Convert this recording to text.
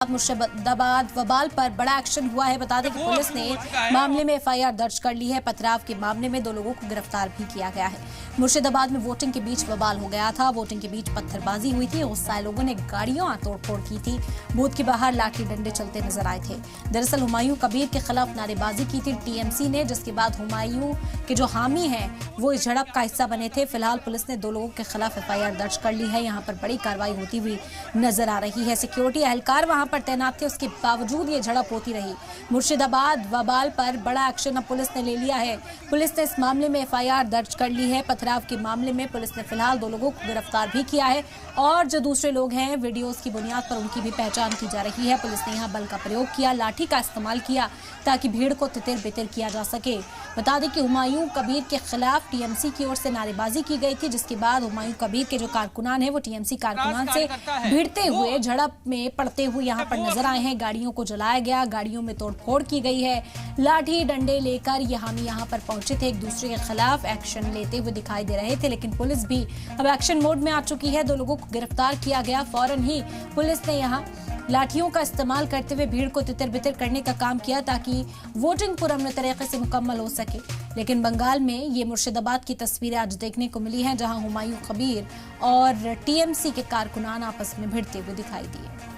मुर्शिदाबाद वबाल पर बड़ा एक्शन हुआ है। बता दें कि पुलिस ने मामले में एफआईआर दर्ज कर ली है। पथराव के मामले में 2 लोगों को गिरफ्तार भी किया गया है। मुर्शिदाबाद में वोटिंग के बीच बवाल हो गया था। वोटिंग के बीच पत्थरबाजी हुई थी। गुस्साए लोगों ने गाड़ियों तोड़फोड़ की थी। बूथ के बाहर लाठी डंडे चलते नजर आए थे। दरअसल हुमायूं कबीर के खिलाफ नारेबाजी की थी टीएमसी ने, जिसके बाद हुमायूं के जो हामी हैं वो इस झड़प का हिस्सा बने थे। फिलहाल पुलिस ने 2 लोगों के खिलाफ एफआईआर दर्ज कर ली है। यहाँ पर बड़ी कार्रवाई होती हुई नजर आ रही है। सिक्योरिटी एहलकार वहां पर तैनात थे, उसके बावजूद ये झड़प होती रही। मुर्शिदाबाद वबाल पर बड़ा एक्शन अब पुलिस ने ले लिया है। पुलिस ने इस मामले में एफआईआर दर्ज कर ली है। पथराव के मामले में पुलिस ने फिलहाल 2 लोगों को गिरफ्तार भी किया है और जो दूसरे लोग हैं वीडियोस की बुनियाद पर उनकी भी पहचान की जा रही है। पुलिस ने यहाँ बल का प्रयोग किया, लाठी का इस्तेमाल किया ताकि भीड़ को तितिर-बितिर किया जा सके। बता दें कि हुमायूं कबीर के खिलाफ टीएमसी की ओर से नारेबाजी की गई थी, जिसके बाद हुमायूं कबीर के जो कारकुनान है वो टीएमसी कारकुनान से भिड़ते हुए झड़प में पड़ते हुए यहाँ पर नजर आए हैं। गाड़ियों को जलाया गया, गाड़ियों में तोड़फोड़ की गई है। लाठी डंडे लेकर ये हामी यहाँ पर पहुंचे थे, एक दूसरे के खिलाफ एक्शन लेते हुए दिखाई दे रहे थे। लेकिन पुलिस भी अब एक्शन मोड में आ चुकी है। 2 लोगों को गिरफ्तार किया गया। फौरन ही पुलिस ने यहाँ लाठियों का इस्तेमाल करते हुए भीड़ को तितर-बितर करने का काम किया ताकि वोटिंग पुरअमन तरीके से मुकम्मल हो सके। लेकिन बंगाल में ये मुर्शिदाबाद की तस्वीरें आज देखने को मिली हैं, जहां हुमायूं कबीर और टीएमसी के कारकुनान आपस में भिड़ते हुए दिखाई दिए।